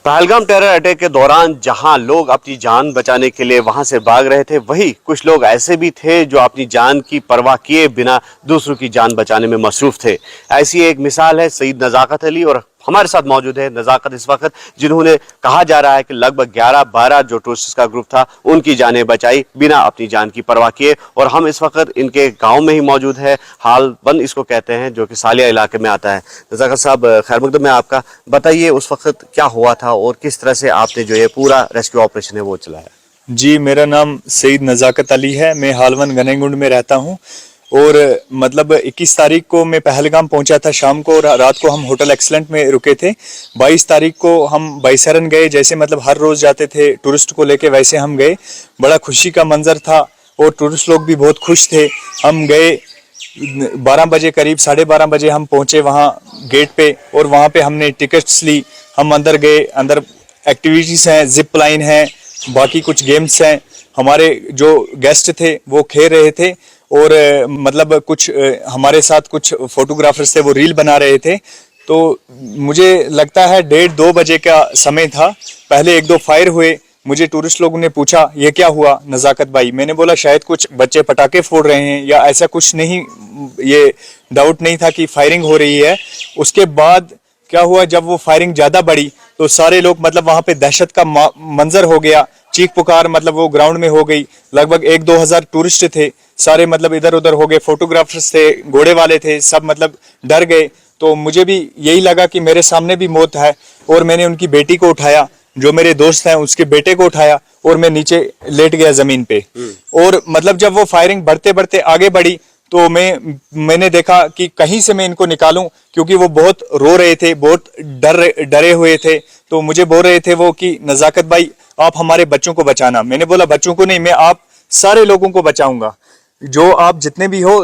Pahalgam terror attack के दौरान जहां लोग अपनी जान बचाने के लिए वहां से भाग रहे थे, वहीं कुछ लोग ऐसे भी थे जो अपनी जान की परवाह किए बिना दूसरों की जान बचाने में मसरूफ थे। ऐसी एक मिसाल है सईद नजाकत अली, और हमारे साथ मौजूद है नजाकत इस वक्त, जिन्होंने कहा जा रहा है कि लगभग 11-12 जो टूरिस्ट का ग्रुप था उनकी जानें बचाई बिना अपनी जान की परवाह किए। और हम इस वक्त इनके गांव में ही मौजूद है, हालबंद इसको कहते हैं, जो कि सालिया इलाके में आता है। नजाकत साहब, खैर मकदम है आपका, बताइए उस वक्त क्या हुआ था और किस तरह से आपने जो ये पूरा रेस्क्यू ऑपरेशन है वो चलाया। जी, मेरा नाम सईद नजाकत अली है। मैं हालवन गनेगुंड में रहता हूं और मतलब 21 तारीख को मैं पहलगाम पहुंचा था शाम को, और रात को हम होटल एक्सीलेंट में रुके थे। 22 तारीख को हम बाईसरन गए, जैसे मतलब हर रोज जाते थे टूरिस्ट को लेके, वैसे हम गए। बड़ा खुशी का मंजर था और टूरिस्ट लोग भी बहुत खुश थे। हम गए 12 बजे करीब, 12:30 बजे हम पहुंचे वहाँ गेट पे, और वहाँ पे हमने टिकट्स ली। हम अंदर गए, अंदर एक्टिविटीज हैं, जिप लाइन है, बाकी कुछ गेम्स हैं। हमारे जो गेस्ट थे वो खेल रहे थे, और मतलब कुछ हमारे साथ कुछ फोटोग्राफर्स थे, वो रील बना रहे थे। तो मुझे लगता है 1:30-2 बजे का समय था। पहले 1-2 फायर हुए। मुझे टूरिस्ट लोगों ने पूछा ये क्या हुआ नजाकत भाई। मैंने बोला शायद कुछ बच्चे पटाखे फोड़ रहे हैं या ऐसा कुछ नहीं, ये डाउट नहीं था कि फायरिंग हो रही है। उसके बाद क्या हुआ, जब वो फायरिंग ज्यादा बढ़ी तो सारे लोग मतलब वहां पे दहशत का मंजर हो गया, चीख पुकार मतलब वो ग्राउंड में हो गई। लगभग 1-2 हजार टूरिस्ट थे, सारे मतलब इधर उधर हो गए। फोटोग्राफर्स थे, घोड़े वाले थे, सब मतलब डर गए। तो मुझे भी यही लगा कि मेरे सामने भी मौत है, और मैंने उनकी बेटी को उठाया, जो मेरे दोस्त हैं उसके बेटे को उठाया, और मैं नीचे लेट गया जमीन पे। और मतलब जब वो फायरिंग बढ़ते बढ़ते आगे बढ़ी तो मैंने देखा कि कहीं से मैं इनको निकालूं, क्योंकि वो बहुत रो रहे थे, बहुत डरे हुए थे। तो मुझे बोल रहे थे वो कि नजाकत भाई आप हमारे बच्चों को बचाना। मैंने बोला बच्चों को नहीं, मैं आप सारे लोगों को बचाऊंगा, जो आप जितने भी हो।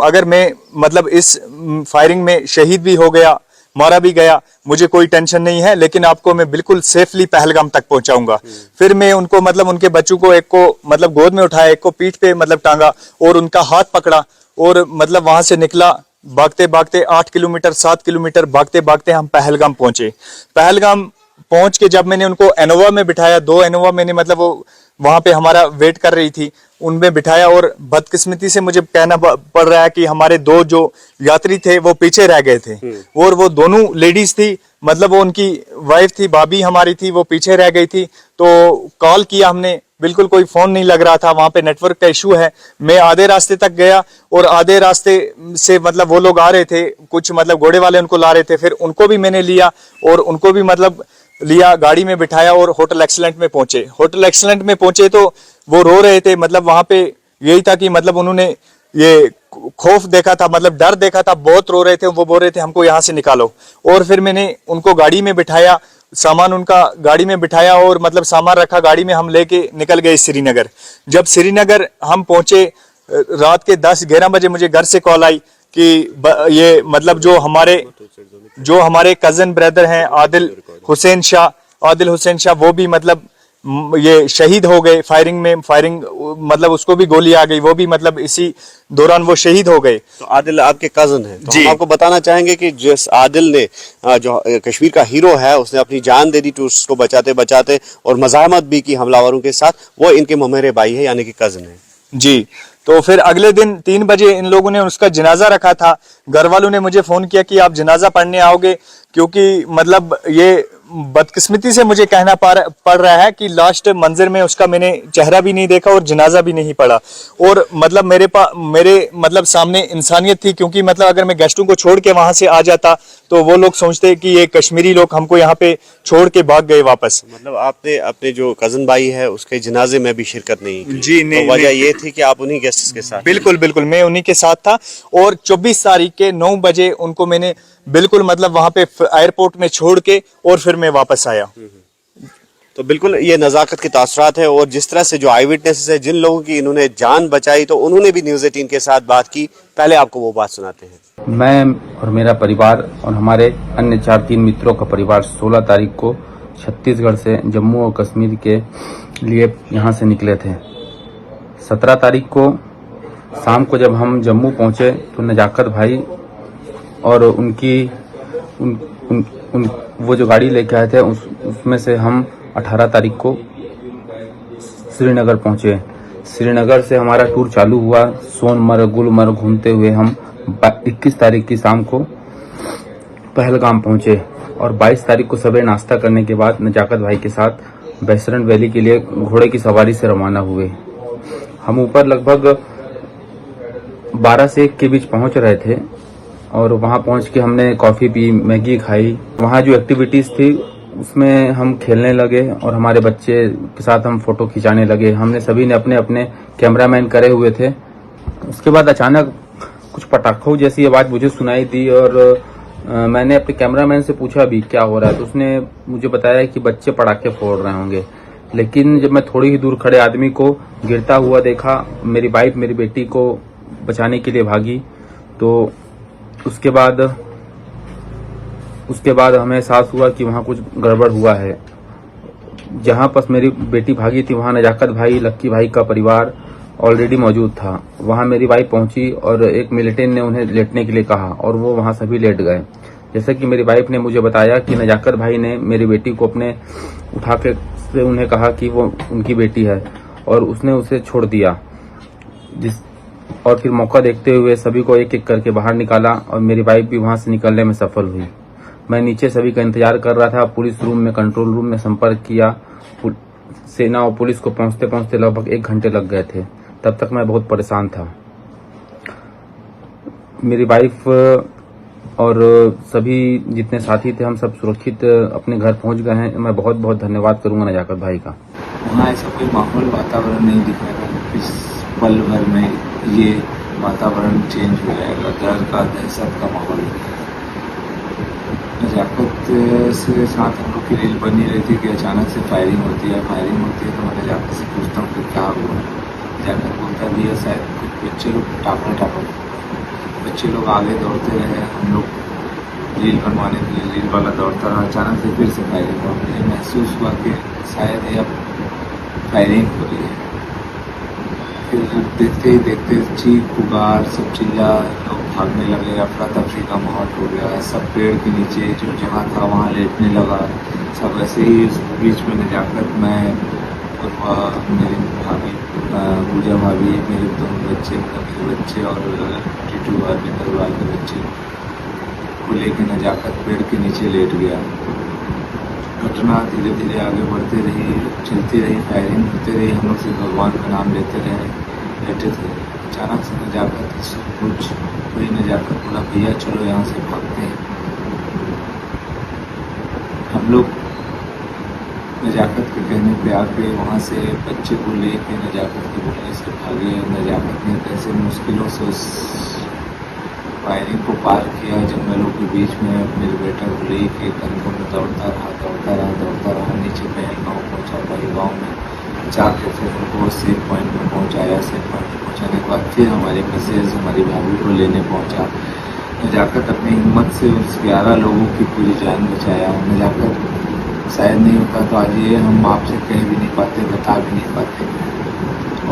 अगर मैं मतलब इस फायरिंग में शहीद भी हो गया, मारा भी गया, मुझे कोई टेंशन नहीं है, लेकिन आपको मैं बिल्कुल सेफली पहलगाम तक पहुंचाऊंगा। फिर मैं उनको मतलब उनके बच्चों को, एक को मतलब गोद में उठाया, एक को पीठ पे मतलब टांगा, और उनका हाथ पकड़ा, और मतलब वहां से निकला भागते भागते 8 किलोमीटर 7 किलोमीटर भागते भागते हम पहलगाम पहुंचे। पहलगाम पहुंच के जब मैंने उनको एनोवा में बिठाया, 2 एनोवा मैंने मतलब वो वहां पे हमारा वेट कर रही थी, उनमें बिठाया। और बदकिस्मती से मुझे कहना पड़ रहा है कि हमारे 2 जो यात्री थे वो पीछे रह गए थे, और वो दोनों लेडीज थी, मतलब वो उनकी वाइफ थी, भाभी हमारी थी, वो पीछे रह गई थी। तो कॉल किया हमने, बिल्कुल कोई फोन नहीं लग रहा था, वहां पे नेटवर्क का इशू है। मैं आधे रास्ते तक गया, और आधे रास्ते से मतलब वो लोग आ रहे थे, कुछ मतलब घोड़े वाले उनको ला रहे थे, फिर उनको भी मैंने लिया, और उनको भी मतलब लिया, गाड़ी में बिठाया, और होटल एक्सीलेंट में पहुंचे। होटल एक्सीलेंट में पहुंचे तो वो रो रहे थे, मतलब वहां पे यही था कि मतलब उन्होंने ये खौफ देखा था, मतलब डर देखा था, बहुत रो रहे थे। वो बोल रहे थे हमको यहाँ से निकालो। और फिर मैंने उनको गाड़ी में बिठाया, सामान उनका गाड़ी में बिठाया, और मतलब सामान रखा गाड़ी में, हम लेके निकल गए श्रीनगर। जब श्रीनगर हम पहुंचे रात के 10-11 बजे मुझे घर से कॉल आई कि ये मतलब जो हमारे कजन ब्रदर हैं आदिल हुसैन शाह, वो भी मतलब ये शहीद हो गए फायरिंग मतलब उसको भी गोली आ गई, वो भी मतलब इसी दौरान वो शहीद हो गए। तो आदिल आपके कजन हैं, तो जी। हम आपको बताना चाहेंगे कि जिस आदिल ने जो कश्मीर का हीरो है, उसने अपनी जान दे दी टूरिस्ट को बचाते बचाते, और मज़ाहमत भी की हमलावरों के साथ, वो इनके ममेरे भाई है, यानी कि कजन है। जी। तो फिर अगले दिन 3 बजे इन लोगों ने उसका जनाजा रखा था। घर वालों ने मुझे फोन किया कि आप जनाजा पढ़ने आओगे, क्योंकि मतलब ये बदकिस्मती से मुझे कहना पड़ रहा है कि लास्ट मंजर में उसका मैंने चेहरा भी नहीं देखा और जनाजा भी नहीं पड़ा। और मतलब मेरे मतलब सामने इंसानियत थी, क्योंकि मतलब अगर मैं गेस्टों को छोड़ के वहां से आ जाता तो वो लोग सोचते कि ये कश्मीरी लोग हमको यहाँ पे छोड़ के भाग गए वापस। मतलब आपने अपने जो कजन भाई है उसके जनाजे में भी शिरकत नहीं की? जी नहीं, तो वजह ये थी कि आप उन्हीं गेस्ट्स के साथ? बिल्कुल बिल्कुल, मैं उन्हीं के साथ था। और 24 तारीख के 9 बजे उनको मैंने बिल्कुल मतलब वहां पे एयरपोर्ट में छोड़ के, और फिर मैं वापस आया। तो बिल्कुल ये नज़ाकत के तासरात है, और जिस तरह से जो आई विटनेसेस है, जिन लोगों की इन्होंने जान बचाई, तो उन्होंने भी न्यूज़ 18 के साथ बात की। पहले आपको वो बात सुनाते हैं। मैं और मेरा परिवार और हमारे अन्य 4-3 मित्रों का परिवार 16 तारीख को छत्तीसगढ़ से जम्मू और कश्मीर के लिए यहाँ से निकले थे। 17 तारीख को शाम को जब हम जम्मू पहुँचे तो नजाकत भाई और वो जो गाड़ी लेके आए थे उसमें से हम 18 तारीख को श्रीनगर पहुंचे। श्रीनगर से हमारा टूर चालू हुआ। सोनमर्ग गुलमर्ग घूमते हुए हम 21 तारीख की शाम को पहलगाम पहुंचे और 22 तारीख को सुबह नाश्ता करने के बाद नजाकत भाई के साथ बैसरन वैली के लिए घोड़े की सवारी से रवाना हुए। हम ऊपर लगभग 12 से 1 के बीच पहुंच रहे थे और वहां पहुंच के हमने कॉफ़ी पी, मैगी खाई। वहां जो एक्टिविटीज़ थी उसमें हम खेलने लगे और हमारे बच्चे के साथ हम फोटो खिंचाने लगे। हमने सभी ने अपने अपने कैमरामैन करे हुए थे। उसके बाद अचानक कुछ पटाखों जैसी आवाज़ मुझे सुनाई दी और मैंने अपने कैमरामैन से पूछा भी क्या हो रहा है, तो उसने मुझे बताया कि बच्चे पटाखे फोड़ रहे होंगे। लेकिन जब मैं थोड़ी ही दूर खड़े आदमी को गिरता हुआ देखा, मेरी वाइफ मेरी बेटी को बचाने के लिए भागी, तो उसके बाद हमें एहसास हुआ कि वहाँ कुछ गड़बड़ हुआ है। जहाँ पर मेरी बेटी भागी थी वहाँ नजाकत भाई, लक्की भाई का परिवार ऑलरेडी मौजूद था। वहाँ मेरी वाइफ पहुंची और एक मिलिटेंट ने उन्हें लेटने के लिए कहा और वो वहाँ सभी लेट गए। जैसे कि मेरी वाइफ ने मुझे बताया कि नजाकत भाई ने मेरी बेटी को अपने उठा के से उन्हें कहा कि वो उनकी बेटी है और उसने उसे छोड़ दिया। और फिर मौका देखते हुए सभी को एक एक करके बाहर निकाला और मेरी वाइफ भी वहाँ से निकलने में सफल हुई। मैं नीचे सभी का इंतजार कर रहा था। पुलिस रूम में, कंट्रोल रूम में संपर्क किया। सेना और पुलिस को पहुंचते पहुंचते लगभग 1 घंटे लग गए थे। तब तक मैं बहुत परेशान था। मेरी वाइफ और सभी जितने साथी थे हम सब सुरक्षित अपने घर पहुंच गए हैं। मैं बहुत बहुत धन्यवाद करूंगा नजाकत भाई का। वहाँ ऐसा कोई माहौल वातावरण नहीं दिख रहा था। इस पल भर में ये वातावरण चेंज हो जाएगा। डर का, दहशत का माहौल है। नजाकत से साथ हम लोग की रील बनी रही थी कि अचानक से फायरिंग होती है तो मैं नजाकत से पूछता हूँ कि क्या हुआ। नजाकत बोलता भी है शायद कुछ बच्चे लोग टापा बच्चे लोग आगे दौड़ते रहे। हम लोग रील बनवाने के लिए रील वाला दौड़ता रहा। अचानक से फिर से फायरिंग हुआ। मुझे महसूस हुआ कि शायद ये अब फायरिंग हो रही है। फिर देखते ही देखते चीख पुकार सब चिल्ला, लोग भागने लगे। अफरा तफरी का माहौल हो गया। सब पेड़ के नीचे जो जहाँ था वहाँ लेटने लगा। सब ऐसे ही उस बीच में नजाकत, मैं और मेरी भाभी पूजा भाभी, मेरे 2 बच्चे, मेरे बच्चे और टीटू अरविंदर के बच्चे को लेके नजाकत पेड़ के नीचे लेट गया। घटना धीरे धीरे आगे बढ़ती रही, चलती रही, फायरिंग होती रही। हम लोग सिर्फ भगवान का नाम लेते रहे, लेटे थे। अचानक से नजाकत सब कुछ वही नजाकत बोला भैया चलो यहाँ से भागते हैं। हम लोग नजाकत के कहने पे आके वहाँ से बच्चे को लेके नजाकत के बोलने से भागे। नजाकत ने कैसे मुश्किलों से उस फायरिंग को पार किया। जंगलों लोग के बीच में मेरे बेटा को लेके कंधों में दौड़ता रहा नीचे पहलगांव पहुँचा। पहलगांव में जाके फिर उनको सेफ पॉइंट में पहुँचाया। सेफ पॉइंट में पहुँचाने के बाद फिर हमारे मिसेज हमारी भाभी को लेने पहुँचा। नजाकत अपनी हिम्मत से उस 11 लोगों की पूरी जान बचाया। नजाकत शायद नहीं होता तो आज ये हम आपसे कह भी नहीं पाते, बता भी नहीं पाते।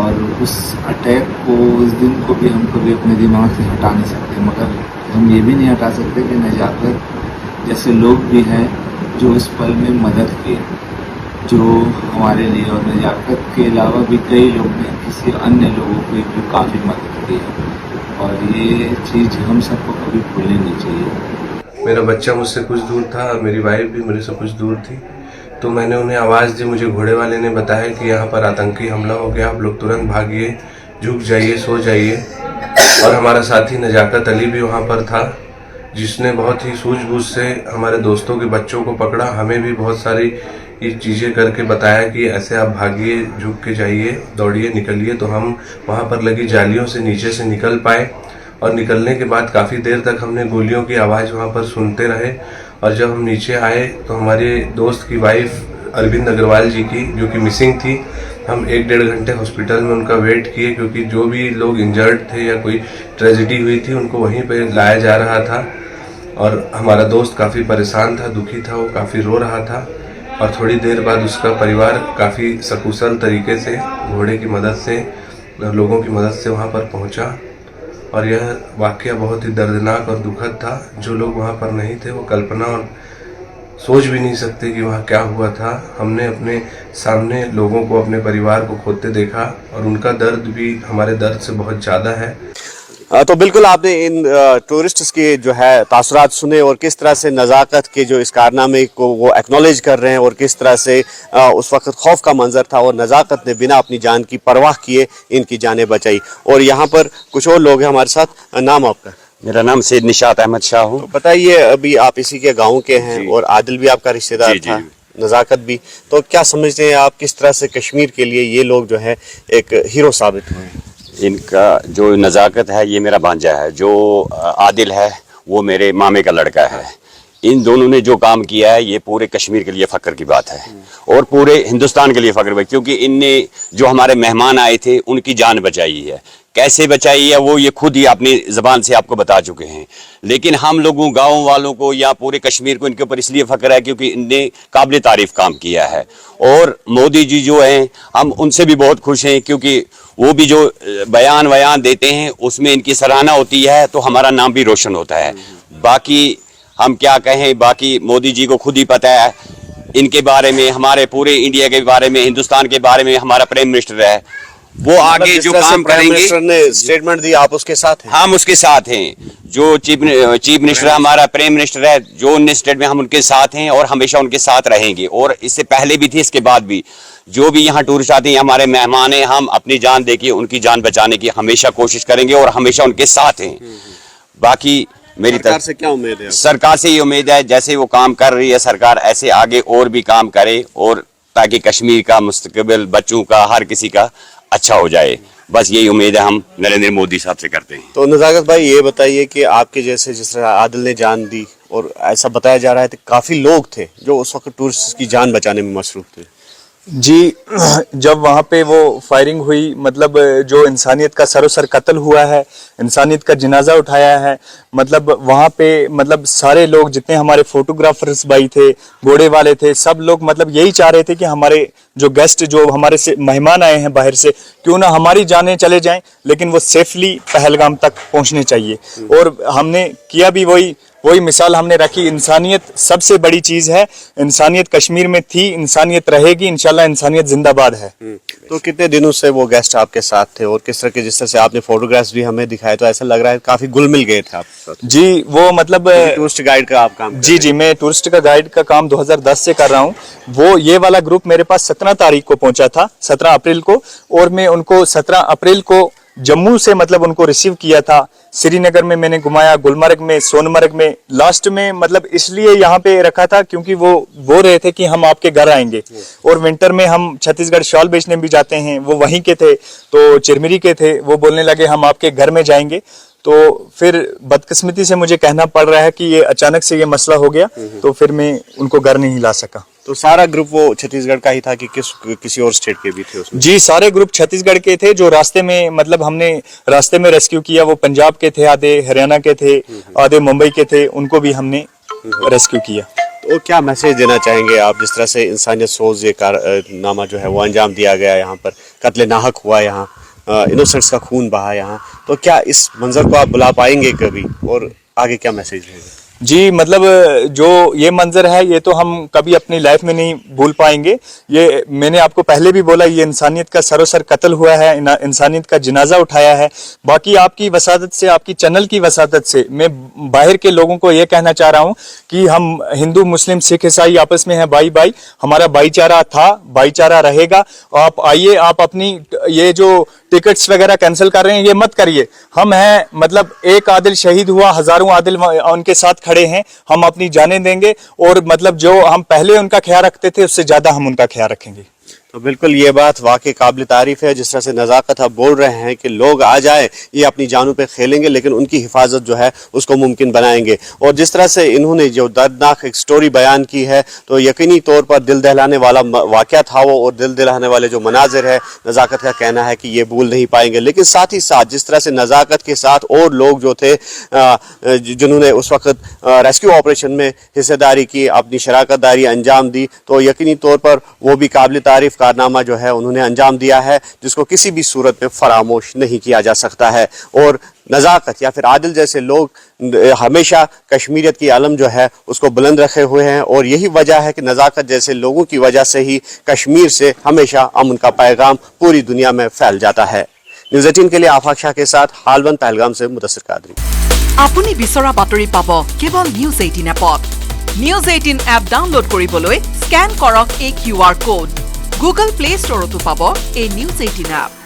और उस अटैक को, उस दिन को भी हम कभी अपने दिमाग से हटा नहीं सकते। मगर हम ये भी नहीं हटा सकते कि नजाकत जैसे लोग भी हैं जो इस पल में मदद किए, जो हमारे लिए। और नजाकत के अलावा भी कई लोग हैं किसी अन्य लोगों को भी काफ़ी मदद की है। और ये चीज़ हम सबको कभी भूलनी नहीं चाहिए। मेरा बच्चा मुझसे कुछ दूर था और मेरी वाइफ भी मेरे से कुछ दूर थी। तो मैंने उन्हें आवाज़ दी। मुझे घोड़े वाले ने बताया कि यहाँ पर आतंकी हमला हो गया, आप लोग तुरंत भागिए, झुक जाइए, सो जाइए। और हमारा साथी नजाकत अली भी वहाँ पर था, जिसने बहुत ही सूझबूझ से हमारे दोस्तों के बच्चों को पकड़ा। हमें भी बहुत सारी ये चीज़ें करके बताया कि ऐसे आप भागिए, झुक के जाइए, दौड़िए, निकलिए। तो हम वहाँ पर लगी जालियों से नीचे से निकल पाए। और निकलने के बाद काफ़ी देर तक हमने गोलियों की आवाज़ वहाँ पर सुनते रहे। और जब हम नीचे आए तो हमारे दोस्त की वाइफ अरविंद अग्रवाल जी की, जो कि मिसिंग थी, हम 1-1.5 घंटे हॉस्पिटल में उनका वेट किए, क्योंकि जो भी लोग इंजर्ड थे या कोई ट्रेजिडी हुई थी उनको वहीं पे लाया जा रहा था। और हमारा दोस्त काफ़ी परेशान था, दुखी था, वो काफ़ी रो रहा था। और थोड़ी देर बाद उसका परिवार काफ़ी सकुशल तरीके से घोड़े की मदद से, लोगों की मदद से वहाँ पर पहुँचा। और यह वाक़या बहुत ही दर्दनाक और दुखद था। जो लोग वहाँ पर नहीं थे वो कल्पना और सोच भी नहीं सकते कि वहाँ क्या हुआ था। हमने अपने सामने लोगों को, अपने परिवार को खोते देखा और उनका दर्द भी हमारे दर्द से बहुत ज़्यादा है। तो बिल्कुल आपने इन टूरिस्ट्स के जो है तासुरात सुने और किस तरह से नज़ाकत के जो इस कारनामे को वो एक्नॉलेज कर रहे हैं और किस तरह से उस वक्त खौफ का मंजर था और नज़ाकत ने बिना अपनी जान की परवाह किए इनकी जानें बचाई। और यहाँ पर कुछ और लोग हैं हमारे साथ। नाम आपका? मेरा नाम सैयद निशात अहमद शाह हो। तो बताइए, अभी आप इसी के गाँव के हैं और आदिल भी आपका रिश्तेदार था, नज़ाकत भी, तो क्या समझते हैं आप किस तरह से कश्मीर के लिए ये लोग जो है एक हीरो साबित हुए? इनका जो नज़ाकत है ये मेरा भांजा है, जो आदिल है वो मेरे मामे का लड़का है। इन दोनों ने जो काम किया है ये पूरे कश्मीर के लिए फ़ख्र की बात है और पूरे हिंदुस्तान के लिए फ़ख्र है, क्योंकि इनने जो हमारे मेहमान आए थे उनकी जान बचाई है। कैसे बचाई है वो ये खुद ही अपनी ज़बान से आपको बता चुके हैं। लेकिन हम लोगों, गाँव वालों को या पूरे कश्मीर को इनके ऊपर इसलिए फ़ख्र है क्योंकि इनने काबिल तारीफ़ काम किया है। और मोदी जी जो हैं हम उनसे भी बहुत खुश हैं, क्योंकि वो भी जो बयान देते हैं उसमें इनकी सराहना होती है तो हमारा नाम भी रोशन होता है। बाकी हम क्या कहें, बाकी मोदी जी को खुद ही पता है इनके बारे में, हमारे पूरे इंडिया के बारे में, हिंदुस्तान के बारे में। हमारा प्राइम मिनिस्टर है, वो आगे जो काम करेंगे, ने स्टेटमेंट दी, आप उसके साथ हैं? हम उसके साथ हैं। जो चीफ मिनिस्टर हमारा प्राइम मिनिस्टर है, जो उनने स्टेटमेंट, हम उनके साथ हैं और हमेशा उनके साथ रहेंगे। और इससे पहले भी थी, इसके बाद भी जो भी यहाँ टूरिस्ट आते हैं, हमारे मेहमान हैं, हम अपनी जान देके उनकी जान बचाने की हमेशा कोशिश करेंगे और हमेशा उनके साथ हैं। बाकी मेरी सरकार से क्या उम्मीद है? सरकार से ये उम्मीद है जैसे वो काम कर रही है सरकार, ऐसे आगे और भी काम करे, और ताकि कश्मीर का मुस्तकबिल, बच्चों का, हर किसी का अच्छा हो जाए। बस यही उम्मीद है हम नरेंद्र मोदी साहब से करते हैं। तो नज़ाकत भाई, ये बताइए कि आपके जैसे जिस तरह आदिल ने जान दी, और ऐसा बताया जा रहा है कि काफ़ी लोग थे जो उस वक्त टूरिस्ट की जान बचाने में मसरूफ थे। जी, जब वहाँ पे वो फायरिंग हुई, मतलब जो इंसानियत का सरोसर कत्ल हुआ है, इंसानियत का जनाजा उठाया है, मतलब वहाँ पे मतलब सारे लोग जितने हमारे फोटोग्राफर्स भाई थे, घोड़े वाले थे, सब लोग मतलब यही चाह रहे थे कि हमारे जो गेस्ट, जो हमारे से मेहमान आए हैं बाहर से, क्यों ना हमारी जानें चले जाएं, लेकिन वो सेफली पहलगाम तक पहुँचने चाहिए। और हमने किया भी वही मिसाल हमने रखी। इंसानियत सबसे बड़ी चीज है, इंसानियत कश्मीर में थी, इंसानियत रहेगी, इंशाल्लाह इंसानियत जिंदाबाद है। तो कितने दिनों से वो गेस्ट आपके साथ थे और किस तरह के, जिस तरह से आपने फोटोग्राफ्स भी हमें दिखाए, तो ऐसा लग रहा है काफी घुल मिल गए थे आपके साथ? जी, वो मतलब टूरिस्ट गाइड का आप काम? जी, मैं टूरिस्ट का गाइड का काम 2010 से कर रहा हूँ। वो ये वाला ग्रुप मेरे पास 17 तारीख को पहुंचा था, 17 अप्रैल को, और मैं उनको 17 अप्रैल को जम्मू से मतलब उनको रिसीव किया था। श्रीनगर में मैंने घुमाया, गुलमर्ग में, सोनमर्ग में, लास्ट में मतलब इसलिए यहाँ पे रखा था क्योंकि वो बोल रहे थे कि हम आपके घर आएंगे। और विंटर में हम छत्तीसगढ़ शॉल बेचने भी जाते हैं, वो वहीं के थे, तो चिरमिरी के थे, वो बोलने लगे हम आपके घर में जाएंगे। तो फिर बदकिस्मती से मुझे कहना पड़ रहा है कि ये अचानक से ये मसला हो गया, तो फिर मैं उनको घर नहीं ला सका। तो सारा ग्रुप वो छत्तीसगढ़ का ही था कि किसी और स्टेट के भी थे उसमें? जी, सारे ग्रुप छत्तीसगढ़ के थे। जो रास्ते में मतलब हमने रास्ते में रेस्क्यू किया, वो पंजाब के थे, आधे हरियाणा के थे, आधे मुंबई के थे, उनको भी हमने रेस्क्यू किया। तो क्या मैसेज देना चाहेंगे आप, जिस तरह से इंसानियत सोज ये कारनामा जो है वो अंजाम दिया गया, यहाँ पर कत्ले नाहक हुआ, यहाँ इनोसेंट्स का खून बहा यहाँ, तो क्या इस मंजर को आप बुला पाएंगे कभी और आगे क्या मैसेज रहेगा? जी, मतलब जो ये मंजर है ये तो हम कभी अपनी लाइफ में नहीं भूल पाएंगे। ये मैंने आपको पहले भी बोला, ये इंसानियत का सरोसर कत्ल हुआ है, इंसानियत का जनाजा उठाया है। बाकी आपकी वसादत से, आपकी चैनल की वसादत से मैं बाहर के लोगों को ये कहना चाह रहा हूँ कि हम हिंदू, मुस्लिम, सिख, ईसाई आपस में हैं भाई भाई। हमारा भाईचारा था, भाईचारा रहेगा। आप आइए, आप अपनी ये जो टिकट्स वगैरह कैंसिल कर रहे हैं ये मत करिए। हम हैं, मतलब एक आदिल शहीद हुआ, हजारों आदिल उनके साथ खड़े हैं, हम अपनी जानें देंगे और मतलब जो हम पहले उनका ख्याल रखते थे उससे ज्यादा हम उनका ख्याल रखेंगे। तो बिल्कुल ये बात वाकई काबिल तारीफ है, जिस तरह से नज़ाकत आप बोल रहे हैं कि लोग आ जाए, ये अपनी जानों पे खेलेंगे लेकिन उनकी हिफाजत जो है उसको मुमकिन बनाएंगे। और जिस तरह से इन्होंने जो दर्दनाक एक स्टोरी बयान की है, तो यकीनी तौर पर दिल दहलाने वाला वाक़या था वो, और दिल दहलाने वाले जो मनाजिर है, नज़ाकत का कहना है कि ये भूल नहीं पाएंगे। लेकिन साथ ही साथ जिस तरह से नज़ाकत के साथ और लोग जो थे जिन्होंने उस वक्त रेस्क्यू ऑपरेशन में हिस्सेदारी की, अपनी शराकतदारी अंजाम दी, तो यकीनी तौर पर वो भी काबिल तारीफ कारनामा जो है उन्होंने अंजाम दिया है, जिसको किसी भी सूरत में फरामोश नहीं किया जा सकता है। और नज़ाकत या फिर आदिल जैसे लोग हमेशा कश्मीरियत की आलम जो है उसको बुलंद रखे हुए हैं, और यही वजह है कि नज़ाकत जैसे लोगों की वजह से ही कश्मीर से हमेशा अमन का पैगाम पूरी दुनिया में फैल जाता है। न्यूज़ 18 के लिए आफाक शाह के साथ हालवन पहलगाम से मुदस्सिर कादरी। আপুনি বিচৰা বাতৰি পাব কেৱল নিউজ 18 এপত। নিউজ 18 এপ ডাউনলোড কৰিবলৈ স্ক্যান কৰক এই QR কোড। গুগল প্লে ষ্টৰতো পাব এই নিউজ 18 এপ।